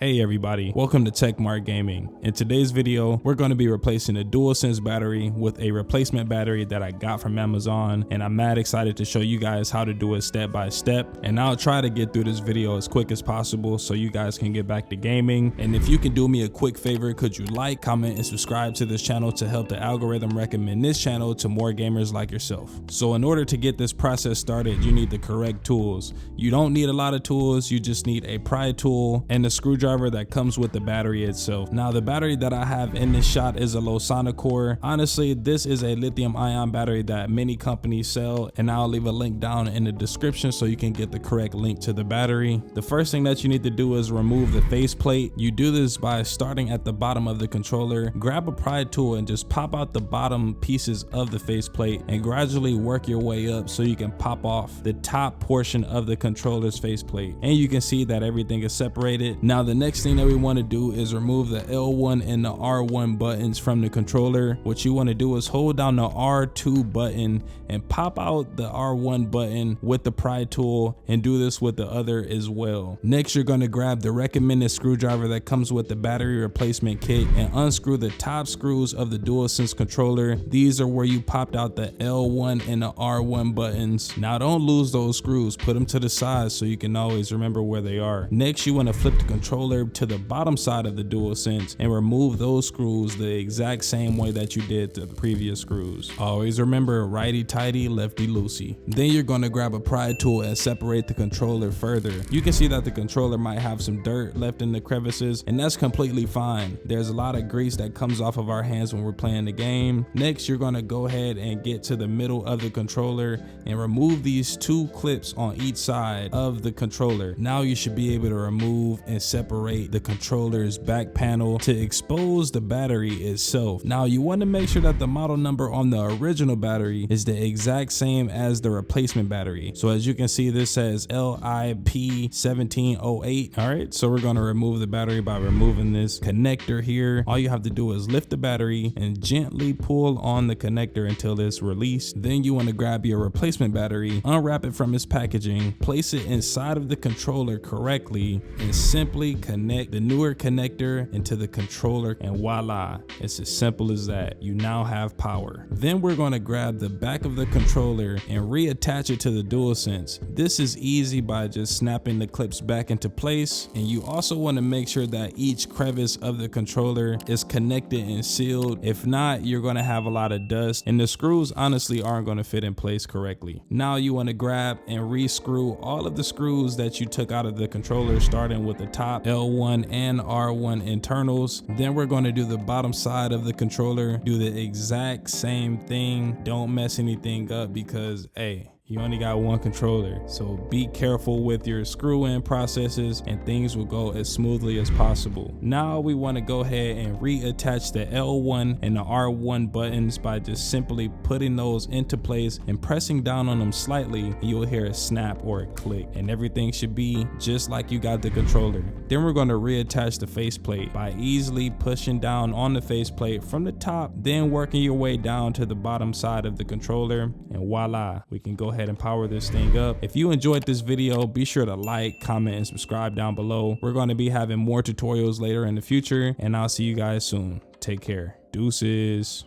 Hey everybody, welcome to TechMart Gaming. In today's video, we're going to be replacing a DualSense battery with a replacement battery that I got from Amazon, and I'm mad excited to show you guys how to do it step by step. And I'll try to get through this video as quick as possible so you guys can get back to gaming. And if you can do me a quick favor, could you like, comment, and subscribe to this channel to help the algorithm recommend this channel to more gamers like yourself. So in order to get this process started, you need the correct tools. You don't need a lot of tools, you just need a pry tool and a screwdriver that comes with the battery itself. Now the battery that I have in this shot is a Losana core. Honestly, this is a lithium ion battery that many companies sell, and I'll leave a link down in the description so you can get the correct link to the battery. The first thing that you need to do is remove the faceplate. You do this by starting at the bottom of the controller, grab a pry tool and just pop out the bottom pieces of the faceplate and gradually work your way up so you can pop off the top portion of the controller's faceplate. And you can see that everything is separated. Now the next thing that we want to do is remove the L1 and the R1 buttons from the controller. What you want to do is hold down the R2 button and pop out the R1 button with the pry tool, and do this with the other as well. Next, you're going to grab the recommended screwdriver that comes with the battery replacement kit and unscrew the top screws of the DualSense controller. These are where you popped out the L1 and the R1 buttons. Now don't lose those screws, put them to the side so you can always remember where they are. Next, you want to flip the controller to the bottom side of the DualSense and remove those screws the exact same way that you did to the previous screws. Always remember, righty tighty, lefty loosey. Then you're going to grab a pry tool and separate the controller further. You can see that the controller might have some dirt left in the crevices, and that's completely fine. There's a lot of grease that comes off of our hands when we're playing the game. Next, you're going to go ahead and get to the middle of the controller and remove these two clips on each side of the controller. Now you should be able to remove and separate the controller's back panel to expose the battery itself. Now you want to make sure that the model number on the original battery is the exact same as the replacement battery. So as you can see, this says LIP1708. All right, so we're going to remove the battery by removing this connector here. All you have to do is lift the battery and gently pull on the connector until it's released. Then you want to grab your replacement battery, unwrap it from its packaging, place it inside of the controller correctly, and simply connect the newer connector into the controller, and voila, it's as simple as that. You now have power. Then we're going to grab the back of the controller and reattach it to the DualSense. This is easy by just snapping the clips back into place, and you also want to make sure that each crevice of the controller is connected and sealed. If not, you're going to have a lot of dust and the screws honestly aren't going to fit in place correctly. Now you want to grab and re-screw all of the screws that you took out of the controller, starting with the top L1 and R1 internals. Then we're going to do the bottom side of the controller, do the exact same thing. Don't mess anything up because hey, you only got one controller, so be careful with your screw in processes and things will go as smoothly as possible. Now we want to go ahead and reattach the L1 and the R1 buttons by just simply putting those into place and pressing down on them slightly, and you'll hear a snap or a click, and everything should be just like you got the controller. Then we're going to reattach the faceplate by easily pushing down on the faceplate from the top, then working your way down to the bottom side of the controller, and voila, we can go ahead and power this thing up. If you enjoyed this video, be sure to like, comment, and subscribe down below. We're going to be having more tutorials later in the future, and I'll see you guys soon. Take care. Deuces.